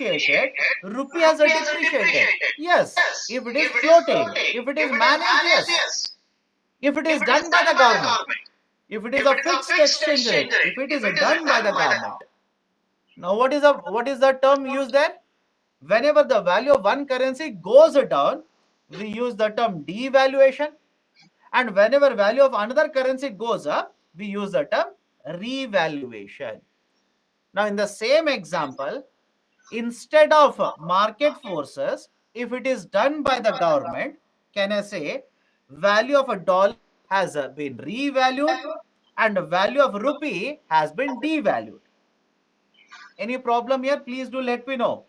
appreciated, rupee has depreciated. Yes. If it is floating, if it is managed, yes. If it is done by the government, if it is a fixed exchange rate, if it is done by the government. Now, what is the term used there? Whenever the value of one currency goes down, we use the term devaluation, and whenever value of another currency goes up, we use the term revaluation. Now, in the same example, instead of market forces, if it is done by the government, can I say value of a dollar has been revalued and the value of rupee has been devalued? Any problem here? Please do let me know.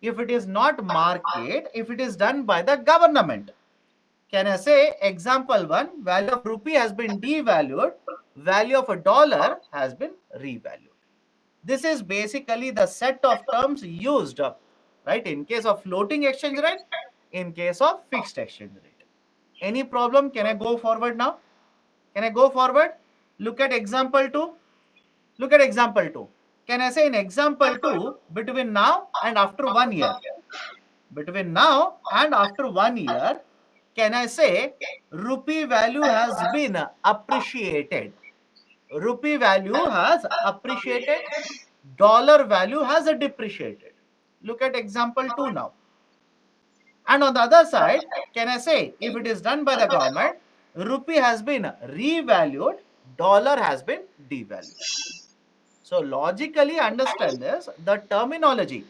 If it is not market, if it is done by the government, can I say example 1, value of rupee has been devalued, value of a dollar has been revalued. This is basically the set of terms used, right, in case of floating exchange rate, in case of fixed exchange rate. Any problem? Can I go forward now? Can I go forward? Look at example 2. Look at example 2. Can I say in example 2, between now and after 1 year? Between now and after 1 year, can I say rupee value has been appreciated? Rupee value has appreciated, dollar value has depreciated. Look at example 2 now. And on the other side, can I say if it is done by the government, rupee has been revalued, dollar has been devalued. So logically understand this, the terminology,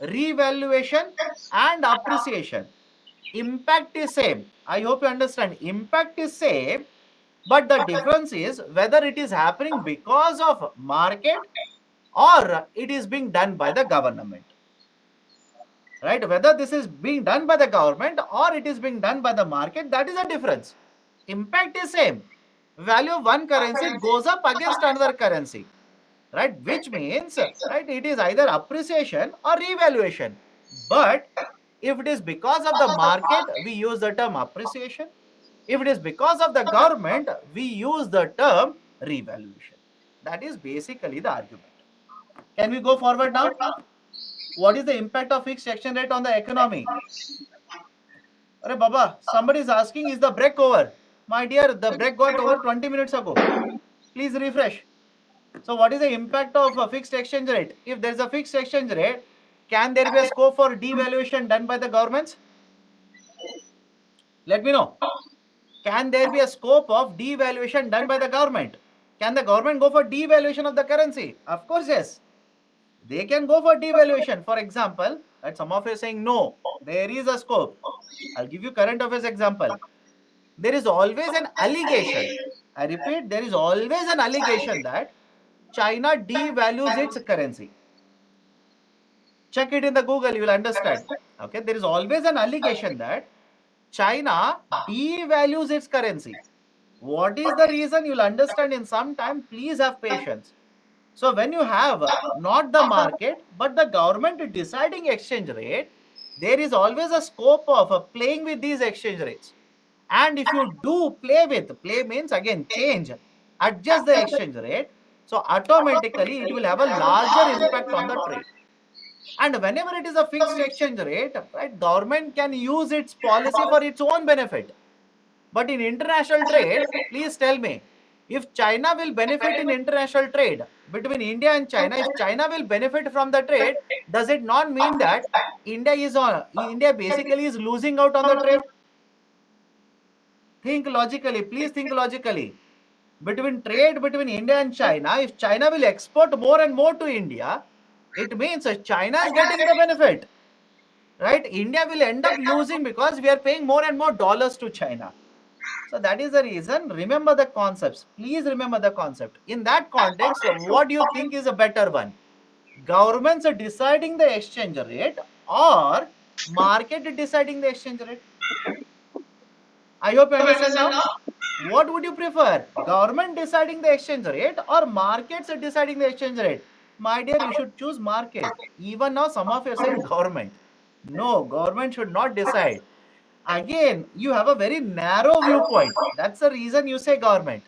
revaluation and appreciation, impact is same. I hope you understand, impact is same, but the difference is whether it is happening because of market or it is being done by the government. Right? Whether this is being done by the government or it is being done by the market, that is a difference. Impact is same. Value of one currency goes up against another currency. Right? Which means, right, it is either appreciation or revaluation. But if it is because of the market, we use the term appreciation. If it is because of the government, we use the term revaluation. That is basically the argument. Can we go forward now? What is the impact of fixed exchange rate on the economy? Arey Baba, somebody is asking, is the break over? My dear, the break got over 20 minutes ago. Please refresh. So what is the impact of a fixed exchange rate? If there is a fixed exchange rate, can there be a scope for devaluation done by the governments? Let me know. Can there be a scope of devaluation done by the government? Can the government go for devaluation of the currency? Of course, yes. They can go for devaluation. For example, and some of you are saying no, there is a scope. I'll give you current affairs example. There is always an allegation. I repeat, there is always an allegation that China devalues its currency. Check it in the Google, you will understand. Okay, there is always an allegation that China devalues its currency. What is the reason? You'll understand in some time. Please have patience. So when you have not the market but the government deciding exchange rate, there is always a scope of playing with these exchange rates. And if you do play means again change, adjust the exchange rate, so automatically it will have a larger impact on the trade. And whenever it is a fixed exchange rate, right, government can use its policy for its own benefit. But in international trade, please tell me, if China will benefit in international trade between India and China, if China will benefit from the trade, does it not mean that India basically is losing out on the trade? Think logically, please think logically. Between trade between India and China, if China will export more and more to India, it means China is getting the benefit. Right? India will end up losing because we are paying more and more dollars to China. So that is the reason. Remember the concepts. Please remember the concept. In that context, what do you think is a better one? Governments are deciding the exchange rate or market deciding the exchange rate? I hope you understand now. What would you prefer? Government deciding the exchange rate or markets deciding the exchange rate? My dear, you should choose market. Even now, some of you are saying government. No, government should not decide. Again, you have a very narrow viewpoint. That's the reason you say government.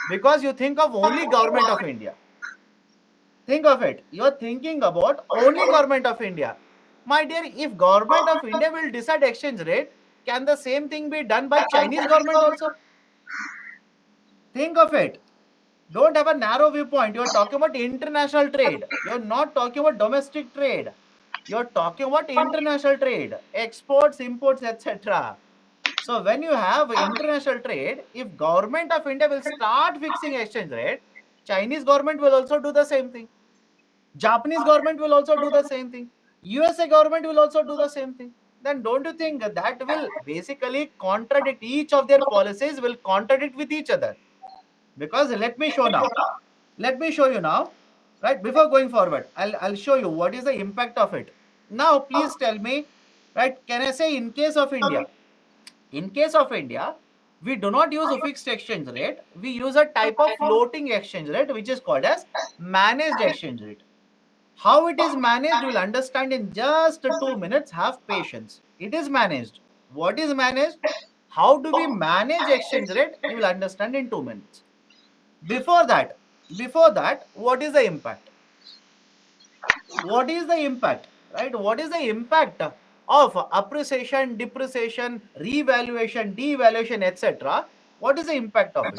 Because you think of only government of India. Think of it. You are thinking about only government of India. My dear, if government of India will decide exchange rate, can the same thing be done by Chinese government also? Think of it. Don't have a narrow viewpoint. You're talking about international trade. You're not talking about domestic trade. You're talking about international trade, exports, imports, etc. So when you have international trade, if government of India will start fixing exchange rate, Chinese government will also do the same thing. Japanese government will also do the same thing. USA government will also do the same thing. Then don't you think that will basically contradict, each of their policies will contradict with each other? Because let me show now. Let me show you now. Right, before going forward, I'll show you what is the impact of it. Now please tell me, right, can I say in case of India? In case of India, we do not use a fixed exchange rate. We use a type of floating exchange rate which is called as managed exchange rate. How it is managed, you will understand in just 2 minutes. Have patience. It is managed. What is managed? How do we manage exchange rate? You will understand in 2 minutes. Before that, what is the impact? What is the impact? Right? What is the impact of appreciation, depreciation, revaluation, devaluation, etc.? What is the impact of it?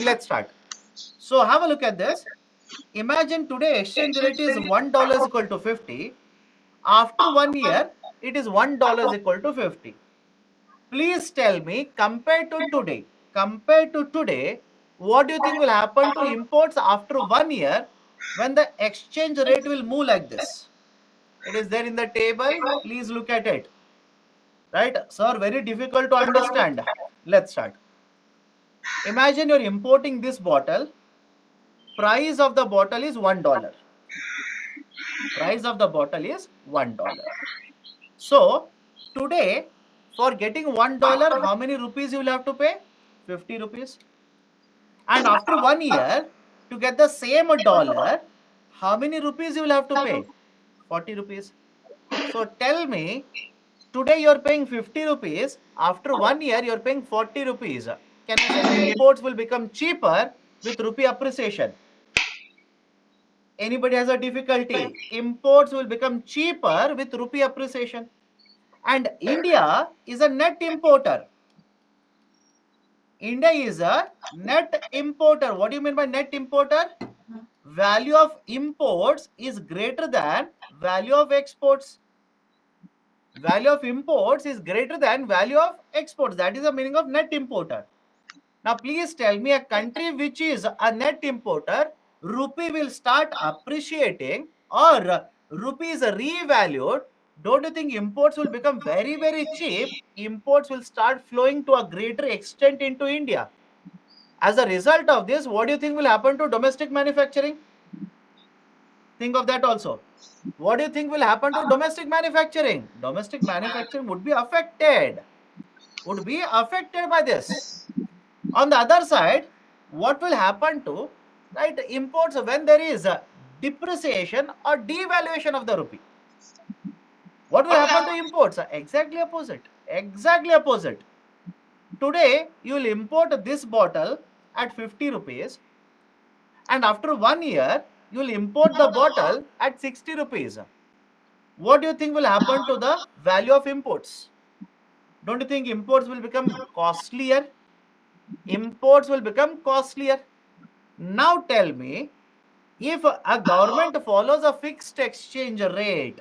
Let's start. So have a look at this. Imagine today exchange rate is $1 is equal to 50. After 1 year, it is $1 is equal to 50. Please tell me, compared to today, what do you think will happen to imports after 1 year when the exchange rate will move like this? It is there in the table. Please look at it. Right, sir, very difficult to understand. Let's start. Imagine you're importing this bottle. Price of the bottle is $1. Price of the bottle is $1. So today, for getting $1, how many rupees you will have to pay? 50 rupees. And after 1 year, to get the same dollar, how many rupees you will have to pay? 40 rupees. So tell me, today you are paying 50 rupees. After 1 year, you are paying 40 rupees. Can I say imports will become cheaper with rupee appreciation? Anybody has a difficulty? Imports will become cheaper with rupee appreciation. And India is a net importer. India is a net importer. What do you mean by net importer? Value of imports is greater than value of exports. Value of imports is greater than value of exports. That is the meaning of net importer. Now please tell me, a country which is a net importer, rupee will start appreciating or rupee is revalued. Don't you think imports will become very, very cheap? Imports will start flowing to a greater extent into India. As a result of this, what do you think will happen to domestic manufacturing? Think of that also. What do you think will happen to domestic manufacturing? Domestic manufacturing would be affected. Would be affected by this. On the other side, what will happen to, right, imports when there is a depreciation or devaluation of the rupee? What will happen to imports? Exactly opposite. Exactly opposite. Today, you will import this bottle at 50 rupees, and after 1 year, you will import the bottle at 60 rupees. What do you think will happen to the value of imports? Don't you think imports will become costlier? Imports will become costlier. Now tell me, if a government follows a fixed exchange rate,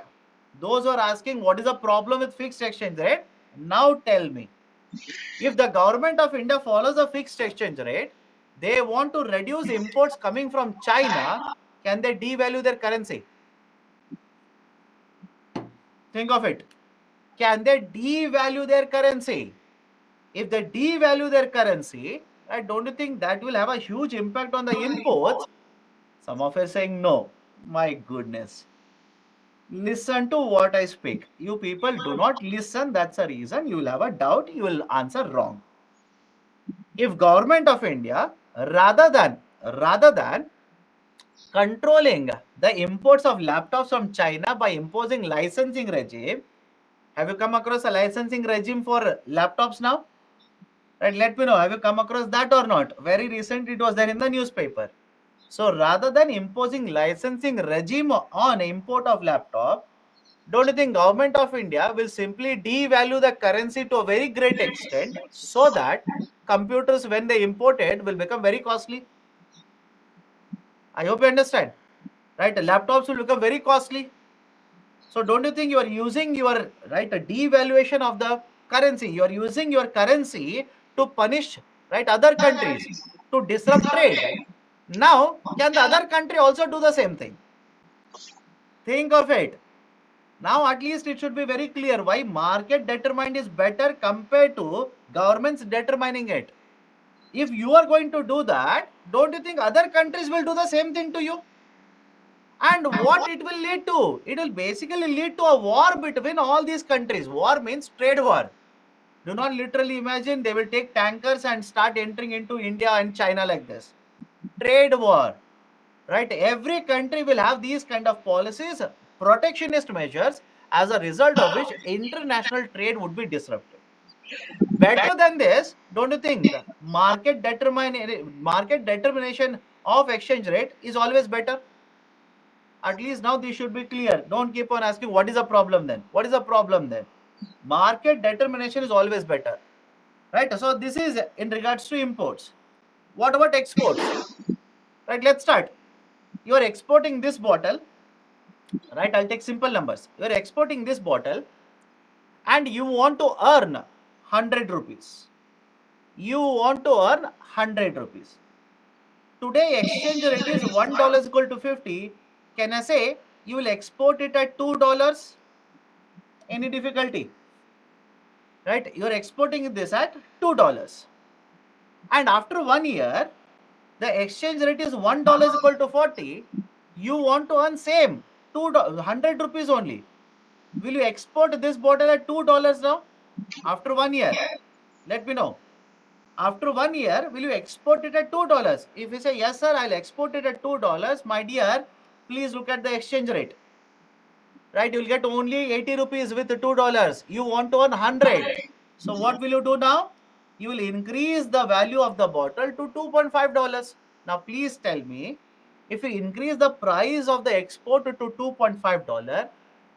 those who are asking what is the problem with fixed exchange rate, now tell me, if the government of India follows a fixed exchange rate, they want to reduce imports coming from China, can they devalue their currency? Think of it. Can they devalue their currency? If they devalue their currency, don't you think that will have a huge impact on the imports? Some of us saying no. My goodness. Listen to what I speak. You people do not listen. That's a reason you will have a doubt. You will answer wrong. If government of India, rather than controlling the imports of laptops from China by imposing licensing regime, have you come across a licensing regime for laptops now? Right, let me know. Have you come across that or not? Very recent, it was there in the newspaper. So rather than imposing licensing regime on import of laptop, don't you think government of India will simply devalue the currency to a very great extent so that computers when they import it will become very costly? I hope you understand. Right? Laptops will become very costly. So don't you think you are using your right a devaluation of the currency? You are using your currency to punish right other countries to disrupt trade. Now, can the other country also do the same thing? Think of it. Now, at least it should be very clear why market determined is better compared to governments determining it. If you are going to do that, don't you think other countries will do the same thing to you? And what it will lead to? It will basically lead to a war between all these countries. War means trade war. Do not literally imagine they will take tankers and start entering into India and China like this. Trade war. Right? Every country will have these kind of policies, protectionist measures, as a result of which international trade would be disrupted. Better than this, don't you think? Market determination of exchange rate is always better. At least now this should be clear. Don't keep on asking what is the problem then. What is the problem then? Market determination is always better. Right? So this is in regards to imports. What about exports? Right, let's start. You are exporting this bottle, right? I'll take simple numbers. You are exporting this bottle and you want to earn 100 rupees. You want to earn 100 rupees. Today exchange rate is $1 is equal to 50. Can I say you will export it at $2? Any difficulty? Right? You are exporting this at $2. And after 1 year, the exchange rate is $1 is equal to 40. You want to earn same 100 rupees only. Will you export this bottle at $2 now? After 1 year, let me know. After 1 year, will you export it at $2? If you say yes, sir, I'll export it at $2, my dear, please look at the exchange rate. Right, you'll get only 80 rupees with $2. You want to earn 100. So what will you do now? You will increase the value of the bottle to $2.5. Now please tell me, if you increase the price of the export to $2.5,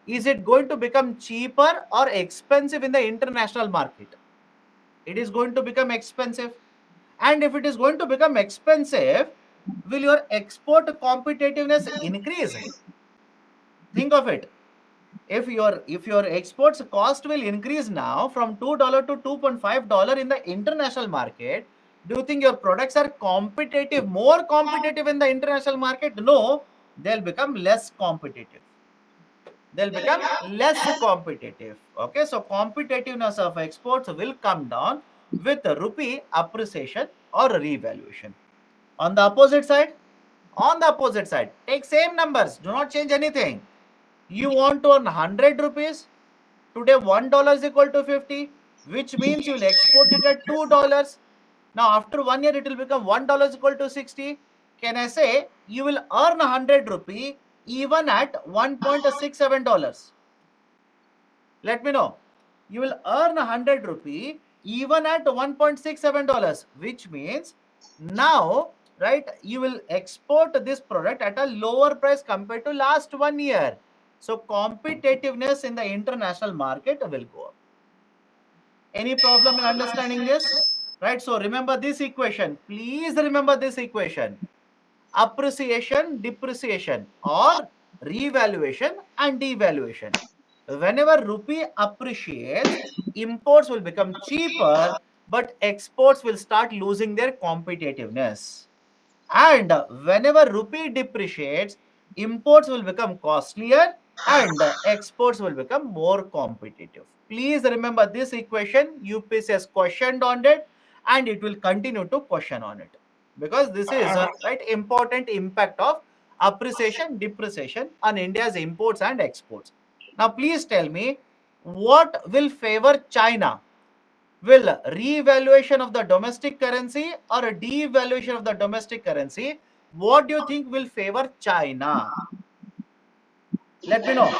is it going to become cheaper or expensive in the international market? It is going to become expensive. And if it is going to become expensive, will your export competitiveness increase? Think of it. If your exports cost will increase now from $2 to $2.5 in the international market, do you think your products are competitive, more competitive in the international market? No, they'll become less competitive. They'll become less competitive. Okay, so competitiveness of exports will come down with rupee appreciation or revaluation. On the opposite side, take same numbers, do not change anything. You want to earn 100 rupees. Today $1 is equal to 50, which means you will export it at $2. Now after 1 year it will become $1 is equal to 60. Can I say you will earn 100 rupee even at $1.67? Let me know. You will earn 100 rupee even at $1.67, which means now, right, you will export this product at a lower price compared to last 1 year. So competitiveness in the international market will go up. Any problem in understanding this? Right, so remember this equation. Please remember this equation. Appreciation, depreciation, or revaluation and devaluation. Whenever rupee appreciates, imports will become cheaper, but exports will start losing their competitiveness. And whenever rupee depreciates, imports will become costlier and exports will become more competitive. Please remember this equation. UPSC has questioned on it and it will continue to question on it, because this is a right important impact of appreciation, depreciation on India's imports and exports. Now, please tell me, what will favor China? Will revaluation of the domestic currency or a devaluation of the domestic currency? What do you think will favor China? Let me know.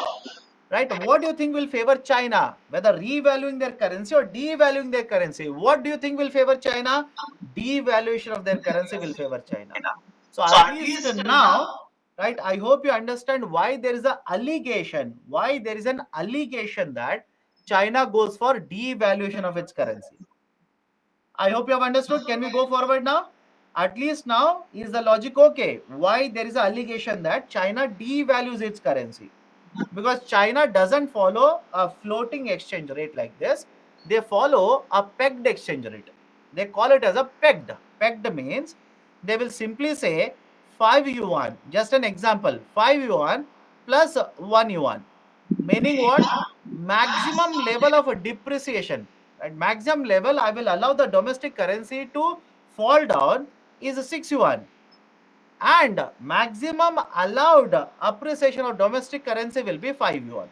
Right? What do you think will favor China? Whether revaluing their currency or devaluing their currency? What do you think will favor China? Devaluation of their currency will favor China. So at least now, right, I hope you understand why there is an allegation, that China goes for devaluation of its currency. I hope you have understood. Can we go forward now? At least now is the logic okay? Why there is an allegation that China devalues its currency? Because China doesn't follow a floating exchange rate like this. They follow a pegged exchange rate. They call it as a pegged. Pegged means they will simply say 5 yuan. Just an example, 5 yuan plus 1 yuan. Meaning what? Maximum level of depreciation. At maximum level, I will allow the domestic currency to fall down is 6 yuan. And maximum allowed appreciation of domestic currency will be 5 yuan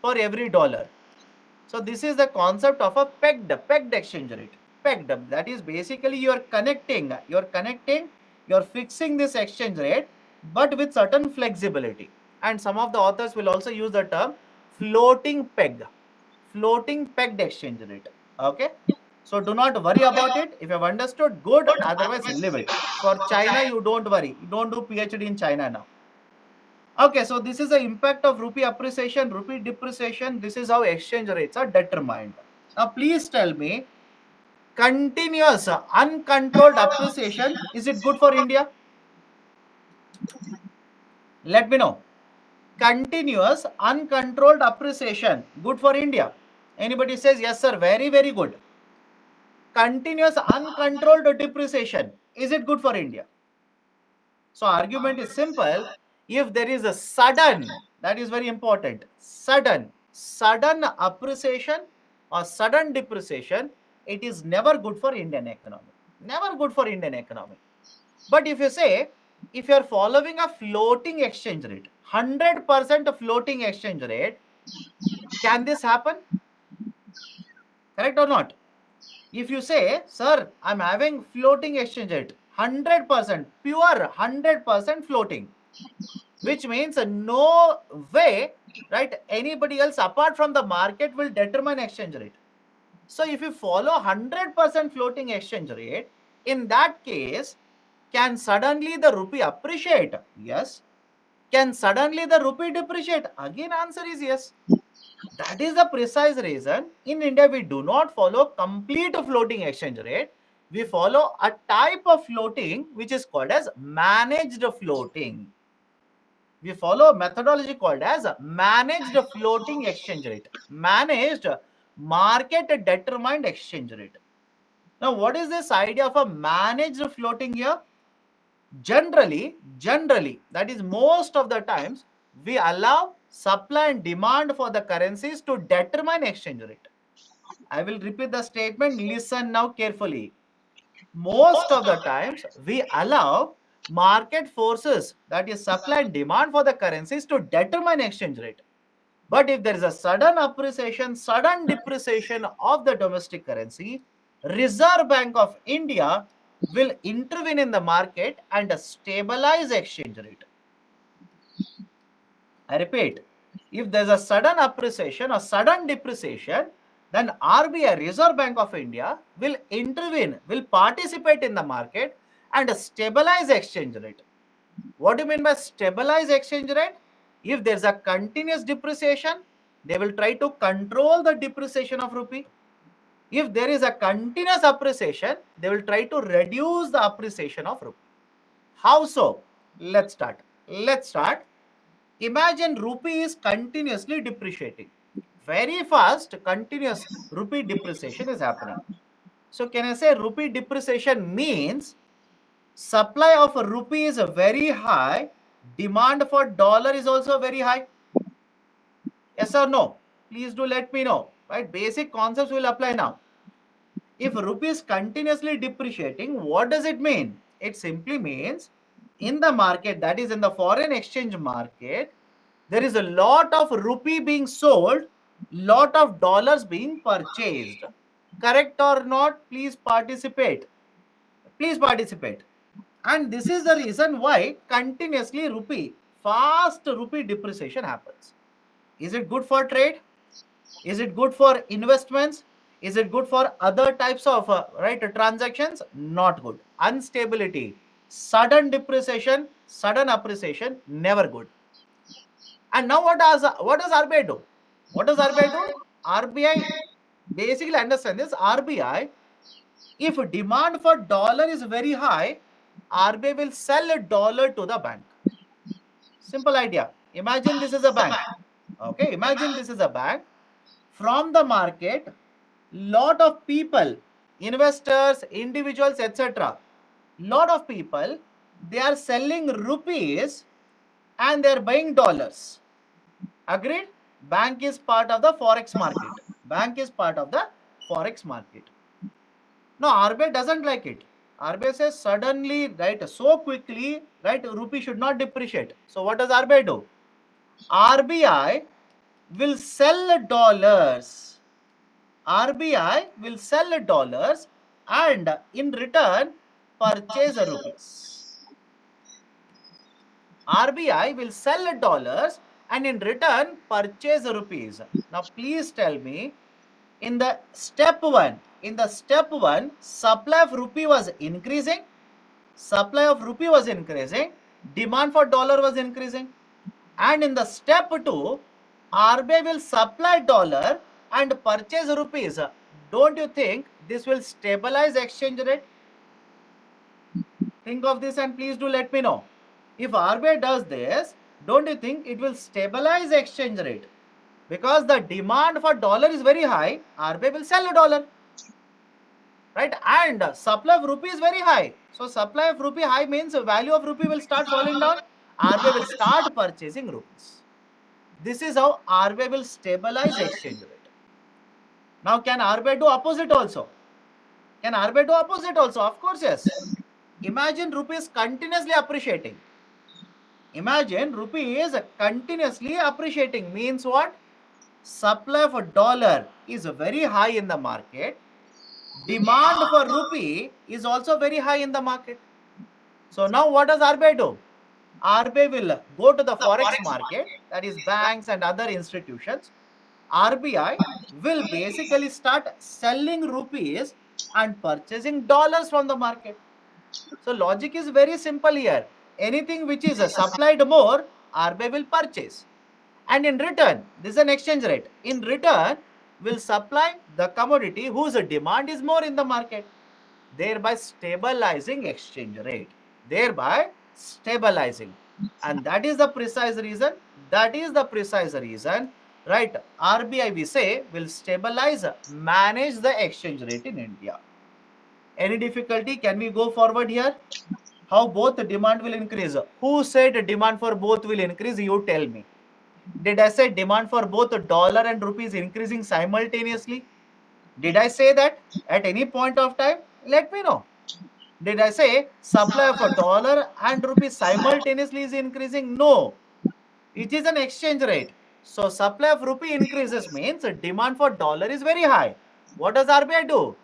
for every dollar. So this is the concept of a pegged exchange rate. Pegged, that is basically you're fixing this exchange rate, but with certain flexibility. And some of the authors will also use the term floating pegged exchange rate. Okay. So do not worry about it. If you have understood, good. Otherwise, leave it. For China, you don't worry. You don't do PhD in China now. Okay, so this is the impact of rupee appreciation, rupee depreciation. This is how exchange rates are determined. Now, please tell me, continuous, uncontrolled appreciation, is it good for India? Let me know. Continuous, uncontrolled appreciation, good for India? Anybody says, yes, sir, very, very good. Continuous, uncontrolled depreciation, is it good for India? So, argument is simple. If there is a sudden, that is very important, sudden appreciation or sudden depreciation, it is never good for Indian economy. Never good for Indian economy. But if you say, if you are following a floating exchange rate, 100% floating exchange rate, can this happen? Correct or not? If you say, sir, I'm having floating exchange rate, 100%, pure 100% floating, which means no way, right, anybody else apart from the market will determine exchange rate. So if you follow 100% floating exchange rate, in that case, can suddenly the rupee appreciate? Yes. Can suddenly the rupee depreciate? Again, answer is yes. That is the precise reason in India we do not follow complete floating exchange rate. We follow a type of floating which is called as managed floating. We follow a methodology called as managed floating exchange rate. Managed market determined exchange rate. Now, what is this idea of a managed floating here? Generally, that is most of the times, we allow supply and demand for the currencies to determine exchange rate. I will repeat the statement. Listen now carefully. Most of the times, we allow market forces, that is supply and demand for the currencies, to determine exchange rate. But if there is a sudden appreciation, sudden depreciation of the domestic currency, Reserve Bank of India will intervene in the market and stabilize exchange rate. I repeat, if there's a sudden appreciation or sudden depreciation, then RBI, Reserve Bank of India, will intervene, will participate in the market and stabilize exchange rate. What do you mean by stabilize exchange rate? If there's a continuous depreciation, they will try to control the depreciation of rupee. If there is a continuous appreciation, they will try to reduce the appreciation of rupee. How so? Let's start. Imagine rupee is continuously depreciating. Very fast, continuous rupee depreciation is happening. So can I say rupee depreciation means supply of rupee is very high, demand for dollar is also very high? Yes or no? Please do let me know. Right? Basic concepts will apply now. If rupee is continuously depreciating, what does it mean? It simply means in the market, that is in the foreign exchange market, there is a lot of rupee being sold, lot of dollars being purchased. Correct or not? Please participate. Please participate. And this is the reason why continuously fast rupee depreciation happens. Is it good for trade? Is it good for investments? Is it good for other types of transactions? Not good. Instability. Sudden depreciation, sudden appreciation, never good. And now what does RBI do? What does RBI do? RBI basically, understand this, RBI, if demand for dollar is very high, RBI will sell a dollar to the bank. Simple idea. Imagine this is a bank. Okay, imagine this is a bank. From the market, lot of people, investors, individuals, etc. Lot of people, they are selling rupees and they are buying dollars. Agreed? Bank is part of the forex market. Bank is part of the forex market. Now RBI doesn't like it. RBI says suddenly, right, so quickly, right, rupee should not depreciate. So what does RBI do? RBI will sell dollars. RBI will sell dollars and in return purchase rupees. RBI will sell dollars and in return purchase rupees. Now please tell me, in the step one, supply of rupee was increasing, demand for dollar was increasing. And in the step 2, RBI will supply dollar and purchase rupees. Don't you think this will stabilize exchange rate? Think of this and please do let me know. If RBI does this, don't you think it will stabilize exchange rate? Because the demand for dollar is very high, RBI will sell a dollar. Right? And supply of rupee is very high. So supply of rupee high means the value of rupee will start falling down. RBI will start purchasing rupees. This is how RBI will stabilize exchange rate. Now, can RBI do opposite also? Can RBI do opposite also? Of course, yes. Imagine rupee is continuously appreciating. Imagine rupee is continuously appreciating. Means what? Supply of dollar is very high in the market. Demand for rupee is also very high in the market. So now what does RBI do? RBI will go to the forex market, that is banks and other institutions. RBI will basically start selling rupees and purchasing dollars from the market. So logic is very simple here. Anything which is supplied more, RBI will purchase. And in return, this is an exchange rate. In return, will supply the commodity whose demand is more in the market, thereby stabilizing exchange rate. Thereby stabilizing. And that is the precise reason. Right? RBI, we say, will stabilize, manage the exchange rate in India. Any difficulty? Can we go forward here? How both demand will increase? Who said demand for both will increase? You tell me. Did I say demand for both dollar and rupees increasing simultaneously? Did I say that at any point of time? Let me know. Did I say supply of a dollar and rupee simultaneously is increasing? No. It is an exchange rate. So supply of rupee increases means demand for dollar is very high. What does RBI do?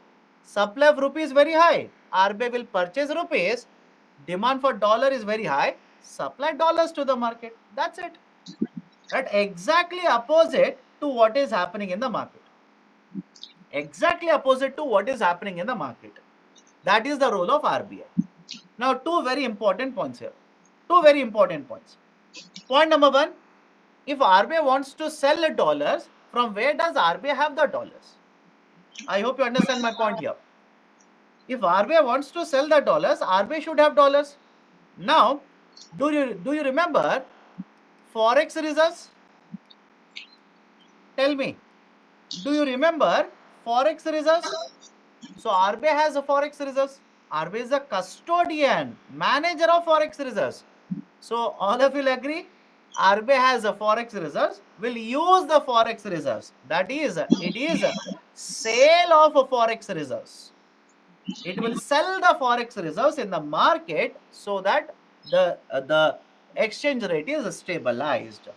Supply of rupee is very high. RBI will purchase rupees. Demand for dollar is very high. Supply dollars to the market. That's it. Right? Exactly opposite to what is happening in the market. Exactly opposite to what is happening in the market. That is the role of RBI. Now, two very important points here. Two very important points. Point number one, if RBI wants to sell dollars, from where does RBI have the dollars? I hope you understand my point here. If RBI wants to sell the dollars, RBI should have dollars. Now, do you remember forex reserves? Tell me, do you remember forex reserves? So RBI has a forex reserves. RBI is the custodian, manager of forex reserves. So all of you will agree, RBI has a forex reserves, will use the forex reserves. That is, it is a sale of forex reserves. It will sell the forex reserves in the market so that the exchange rate is stabilized.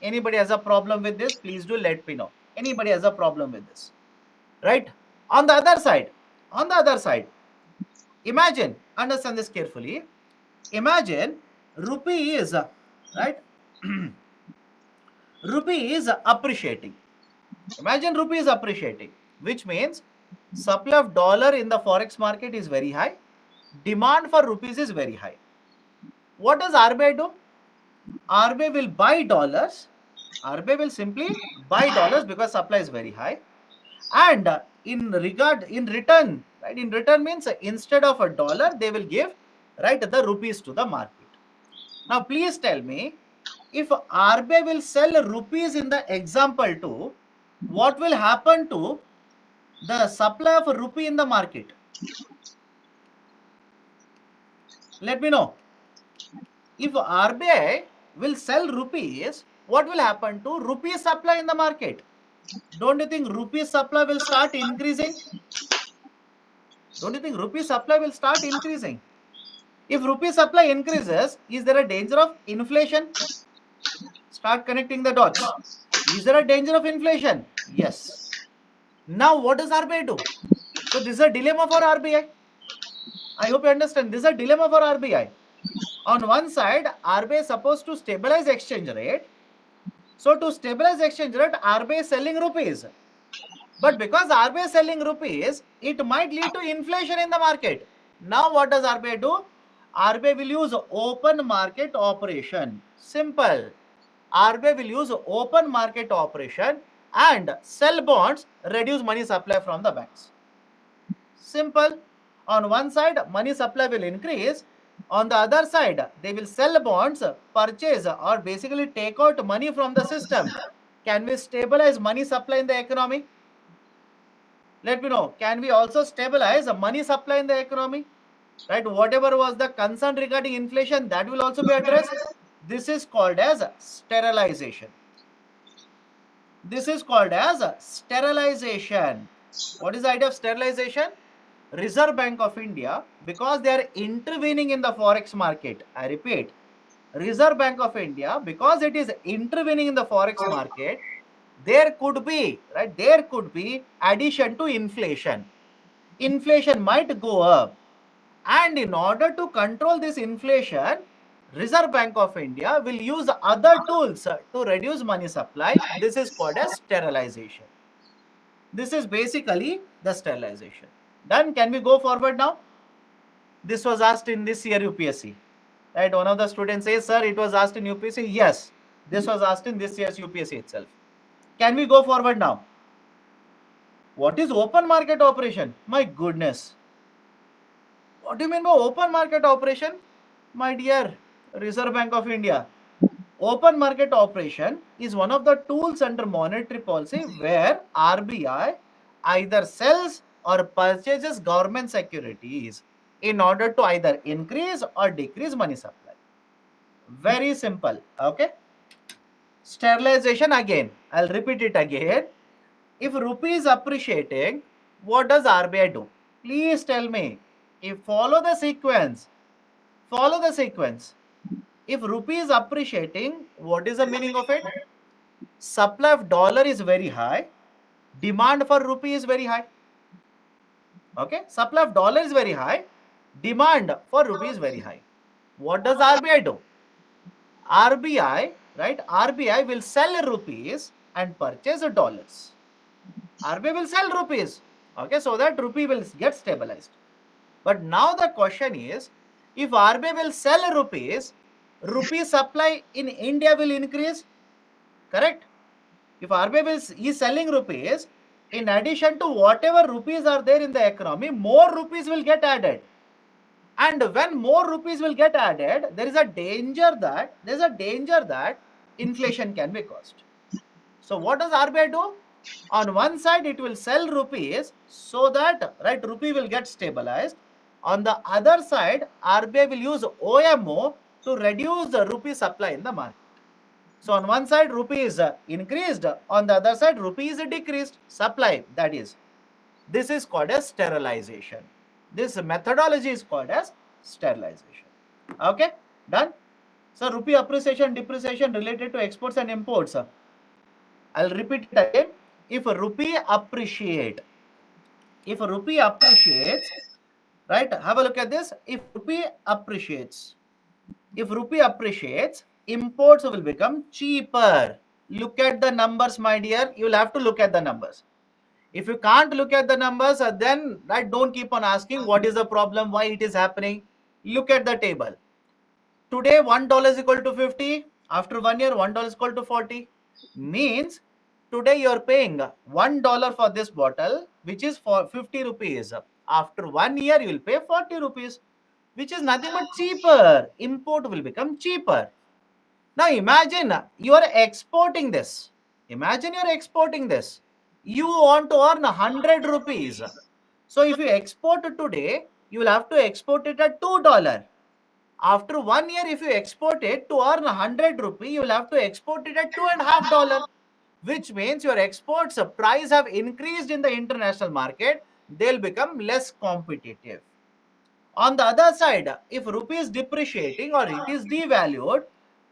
Anybody has a problem with this? Please do let me know. Anybody has a problem with this? Right? On the other side, imagine, understand this carefully. Imagine rupee is, right? Rupee is appreciating. Imagine rupee is appreciating, which means supply of dollar in the forex market is very high. Demand for rupees is very high. What does RBI do? RBI will buy dollars. RBI will simply buy dollars because supply is very high. And in return, right? In return means instead of a dollar, they will give, right, the rupees to the market. Now, please tell me, if RBI will sell rupees in the example 2, what will happen to the supply of a rupee in the market? Let me know. If RBI will sell rupees, what will happen to rupee supply in the market? Don't you think rupee supply will start increasing? Don't you think rupee supply will start increasing? If rupee supply increases, is there a danger of inflation? Start connecting the dots. Is there a danger of inflation? Yes. Now, what does RBI do? So, this is a dilemma for RBI. I hope you understand. This is a dilemma for RBI. On one side, RBI is supposed to stabilize exchange rate. So, to stabilize exchange rate, RBI is selling rupees. But because RBI is selling rupees, it might lead to inflation in the market. Now, what does RBI do? RBI will use open market operation. Simple. RBI will use open market operation and sell bonds, reduce money supply from the banks. Simple. On one side, money supply will increase. On the other side, they will sell bonds, purchase, or basically take out money from the system. Can we stabilize money supply in the economy? Let me know. Can we also stabilize money supply in the economy? Right? Whatever was the concern regarding inflation, that will also be addressed. This is called as sterilization. This is called as sterilization. What is the idea of sterilization? Reserve Bank of India, because they are intervening in the forex market. I repeat, Reserve Bank of India, because it is intervening in the forex market, there could be, right? There could be addition to inflation. Inflation might go up. And in order to control this inflation, Reserve Bank of India will use other tools to reduce money supply. This is called as sterilization. This is basically the sterilization. Done. Can we go forward now? This was asked in this year UPSC. Right? One of the students says, sir, it was asked in UPSC. Yes, this was asked in this year's UPSC itself. Can we go forward now? What is open market operation? My goodness. What do you mean by open market operation? My dear Reserve Bank of India, open market operation is one of the tools under monetary policy where RBI either sells or purchases government securities in order to either increase or decrease money supply. Very simple. Okay. Sterilization again. I'll repeat it again. If rupee is appreciating, what does RBI do? Please tell me. If follow the sequence. Follow the sequence. If rupee is appreciating, what is the meaning of it? Supply of dollar is very high. Demand for rupee is very high. Okay. Supply of dollar is very high. Demand for rupee is very high. What does RBI do? RBI, right? RBI will sell rupees and purchase dollars. RBI will sell rupees. Okay. So that rupee will get stabilized. But now the question is, if RBI will sell rupees, rupee supply in India will increase. Correct? If RBI is selling rupees, in addition to whatever rupees are there in the economy, more rupees will get added. And when more rupees will get added, there is a danger that inflation can be caused. So what does RBI do? On one side, it will sell rupees so that, right, rupee will get stabilized. On the other side, RBI will use OMO to reduce the rupee supply in the market. So on one side, rupee is increased. On the other side, rupee is decreased. Supply, that is. This is called as sterilization. This methodology is called as sterilization. Okay, done. So rupee appreciation, depreciation related to exports and imports. I'll repeat it again. If rupee appreciates, right? Have a look at this. If rupee appreciates, imports will become cheaper. Look at the numbers, my dear. You'll have to look at the numbers. If you can't look at the numbers, then don't keep on asking what is the problem, why it is happening. Look at the table. Today, $1 is equal to 50. After 1 year, $1 is equal to 40. Means today you are paying $1 for this bottle, which is for 50 rupees. After 1 year, you will pay 40 rupees, which is nothing but cheaper. Import will become cheaper. Now imagine you are exporting this. Imagine you are exporting this. You want to earn 100 rupees. So if you export it today, you will have to export it at $2. After 1 year, if you export it to earn 100 rupee, you will have to export it at $2.50, which means your exports price have increased in the international market. They'll become less competitive. On the other side, if rupee is depreciating or it is devalued,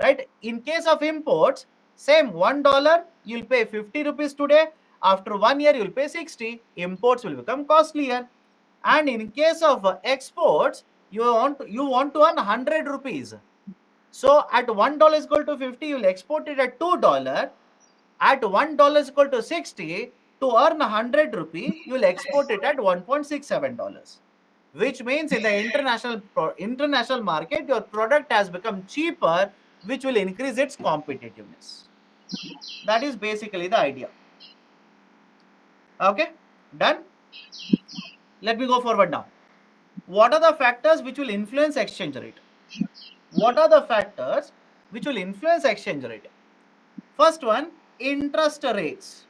right? In case of imports, same $1, you'll pay 50 rupees today. After 1 year, you'll pay 60. Imports will become costlier. And in case of exports, you want to earn 100 rupees. So at $1 is equal to 50, you'll export it at $2. At $1 is equal to 60, to earn 100 rupee, you'll export it at $1.67. Which means in the international market, your product has become cheaper, which will increase its competitiveness. That is basically the idea. Okay, done? Let me go forward now. What are the factors which will influence exchange rate? What are the factors which will influence exchange rate? First one, interest rates.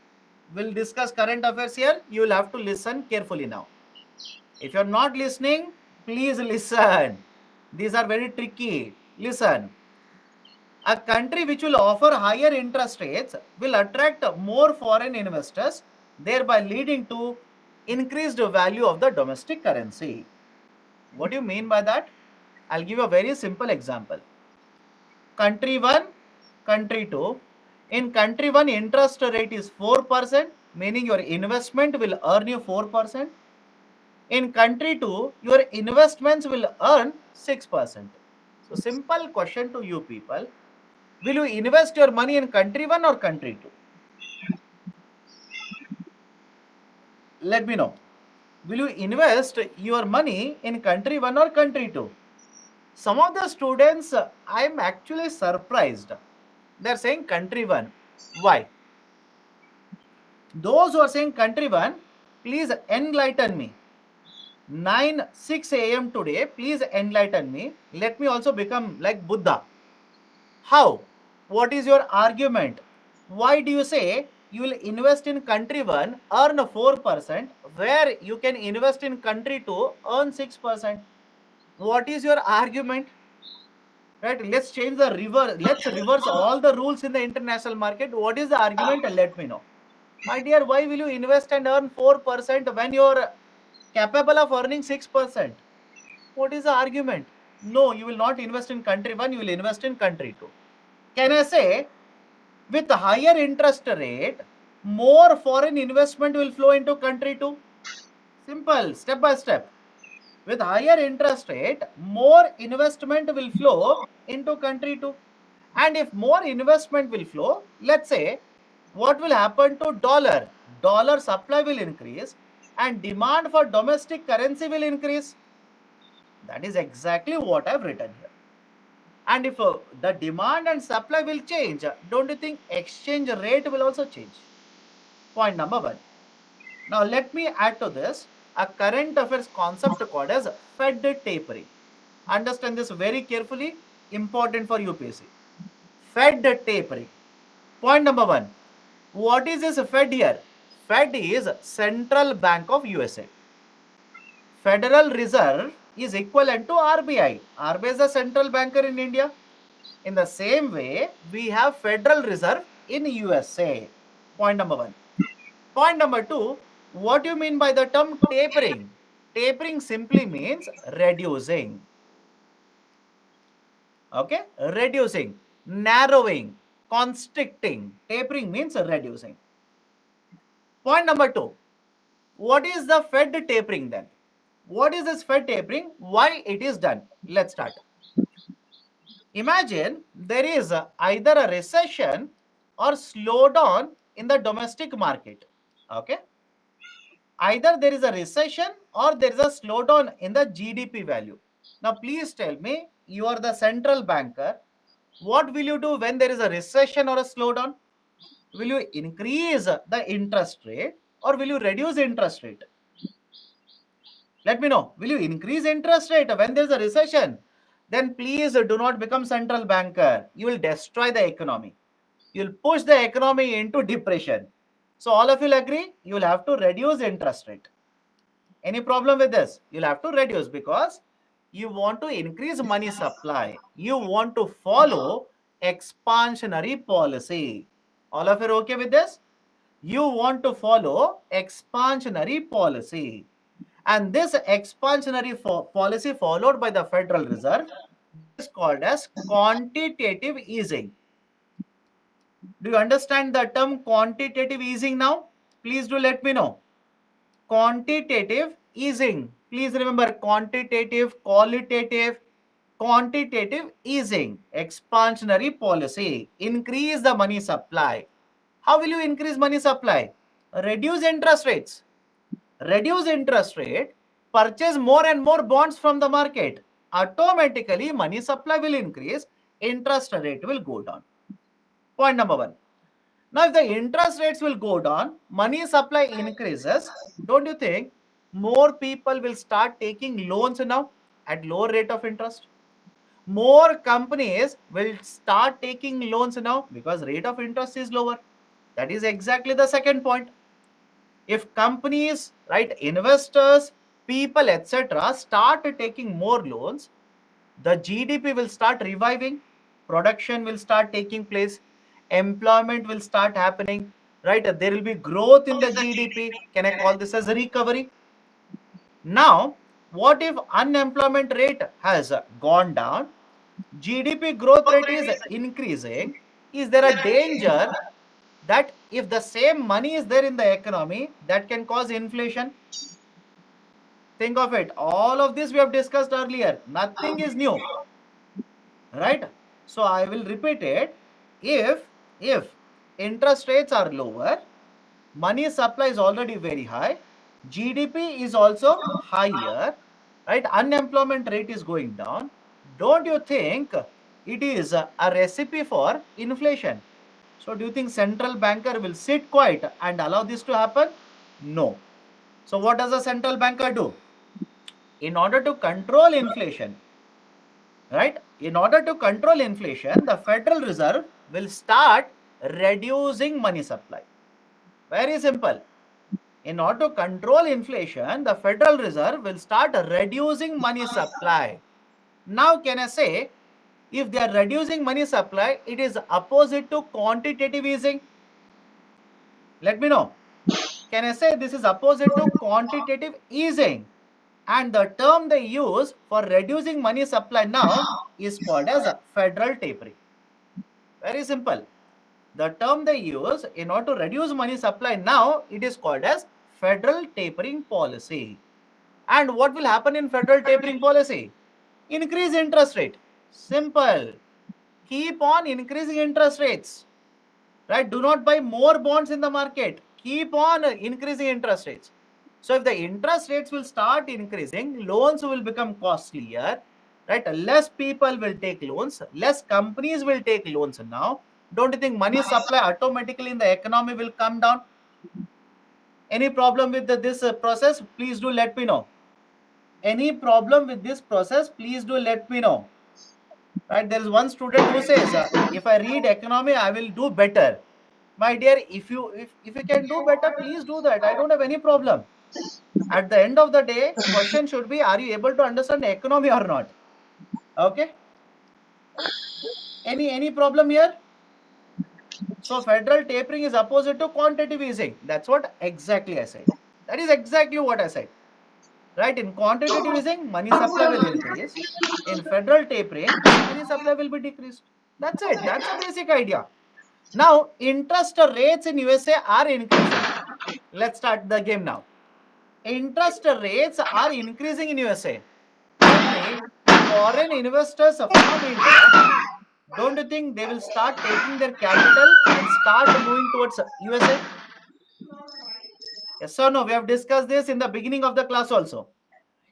We'll discuss current affairs here. You will have to listen carefully now. If you're not listening, please listen. These are very tricky. Listen. A country which will offer higher interest rates will attract more foreign investors, thereby leading to increased value of the domestic currency. What do you mean by that? I'll give you a very simple example. Country 1, country 2. In country 1, interest rate is 4%, meaning your investment will earn you 4%. In country 2, your investments will earn 6%. So simple question to you people. Will you invest your money in country 1 or country 2? Let me know. Will you invest your money in country 1 or country 2? Some of the students, I'm actually surprised. They're saying country 1. Why? Those who are saying country 1, please enlighten me. 6 a.m. today, please enlighten me. Let me also become like Buddha. How? What is your argument? Why do you say you will invest in country 1, earn 4%, where you can invest in country 2, earn 6%? What is your argument? Right? Let's change the reverse. Let's reverse all the rules in the international market. What is the argument? Let me know. My dear, why will you invest and earn 4% when you're capable of earning 6%? What is the argument? No, you will not invest in country 1, you will invest in country 2. Can I say, with higher interest rate, more foreign investment will flow into country 2? Simple, step by step. With higher interest rate, more investment will flow into country 2. And if more investment will flow, let's say, what will happen to dollar? Dollar supply will increase and demand for domestic currency will increase. That is exactly what I've written here. And if the demand and supply will change, don't you think exchange rate will also change? Point number 1. Now let me add to this a current affairs concept called as Fed tapering. Understand this very carefully, important for UPSC. Fed tapering. Point number 1. What is this Fed here? Fed is Central Bank of USA. Federal Reserve is equivalent to RBI. RBI is the central banker in India. In the same way, we have Federal Reserve in USA. Point number 1. Point number 2, what do you mean by the term tapering? Tapering simply means reducing. Okay, reducing, narrowing, constricting. Tapering means reducing. Point number 2, what is the Fed tapering then? What is this Fed tapering? Why it is done? Let's start. Imagine there is either a recession or slowdown in the domestic market. Okay. Either there is a recession or there is a slowdown in the GDP value. Now, please tell me, you are the central banker. What will you do when there is a recession or a slowdown? Will you increase the interest rate or will you reduce interest rate? Let me know. Will you increase interest rate when there is a recession? Then please do not become central banker. You will destroy the economy. You will push the economy into depression. So all of you will agree, you will have to reduce interest rate. Any problem with this? You'll have to reduce because you want to increase money supply. You want to follow expansionary policy. All of you are okay with this? You want to follow expansionary policy. And this expansionary policy followed by the Federal Reserve is called as quantitative easing. Do you understand the term quantitative easing now? Please do let me know. Quantitative easing. Please remember quantitative, qualitative, quantitative easing, expansionary policy, increase the money supply. How will you increase money supply? Reduce interest rates. Reduce interest rate, purchase more and more bonds from the market. Automatically, money supply will increase, interest rate will go down. Point number one. Now, if the interest rates will go down, money supply increases, don't you think more people will start taking loans now at lower rate of interest? More companies will start taking loans now because rate of interest is lower. That is exactly the second point. If companies, right, investors, people, etc., start taking more loans, the GDP will start reviving, production will start taking place, employment will start happening, right? There will be growth in the GDP. Can I call this as a recovery? Now, what if unemployment rate has gone down? GDP growth rate is increasing. Is there a danger that if the same money is there in the economy, that can cause inflation? Think of it. All of this we have discussed earlier. Nothing is new, right? So I will repeat it. If interest rates are lower, money supply is already very high, GDP is also higher, right? Unemployment rate is going down. Don't you think it is a recipe for inflation? So do you think central banker will sit quiet and allow this to happen? No. So what does a central banker do? In order to control inflation, right? In order to control inflation, the Federal Reserve will start reducing money supply. Very simple. In order to control inflation, the Federal Reserve will start reducing money supply. Now, can I say, if they are reducing money supply, it is opposite to quantitative easing? Let me know. Can I say this is opposite to quantitative easing? And the term they use for reducing money supply now is called as federal tapering. Very simple. The term they use in order to reduce money supply now, it is called as federal tapering policy. And what will happen in federal tapering policy? Increase interest rate. Simple. Keep on increasing interest rates. Right? Do not buy more bonds in the market. Keep on increasing interest rates. So if the interest rates will start increasing, loans will become costlier, right? Less people will take loans, less companies will take loans now. Don't you think money supply automatically in the economy will come down? Any problem with this process? Please do let me know. Any problem with this process? Please do let me know. Right? There is one student who says, if I read economy, I will do better. My dear, if you can do better, please do that. I don't have any problem. At the end of the day, question should be, are you able to understand economy or not? Okay. Any problem here? So federal tapering is opposite to quantitative easing. That's what exactly I said. That is exactly what I said. Right? In quantitative easing, money supply will increase. In federal tapering, money supply will be decreased. That's it. That's the basic idea. Now, interest rates in USA are increasing. Let's start the game now. Interest rates are increasing in USA. Tell me, foreign investors from India, don't you think they will start taking their capital and start moving towards USA? Yes or no? We have discussed this in the beginning of the class also.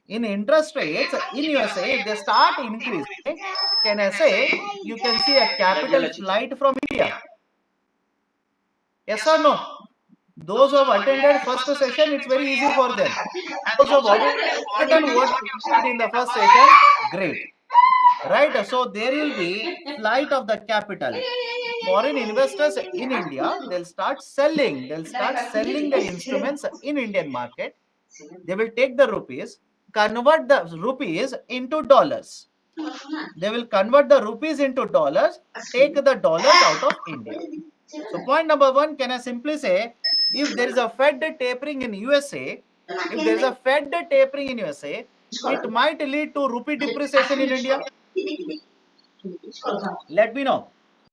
In interest rates in USA, if they start increasing, can I say you can see a capital flight from India? Yes or no? Those who have attended first session, it's very easy for them. Those who have already forgotten what in the first session, great. Right? So there will be flight of the capital. Foreign investors in India, they'll start selling. They'll start selling their instruments in Indian market. They will take the rupees, convert the rupees into dollars. They will convert the rupees into dollars, take the dollars out of India. So point number one, can I simply say, if there is a Fed tapering in USA, if there is a Fed tapering in USA, it might lead to rupee depreciation in India. Let me know.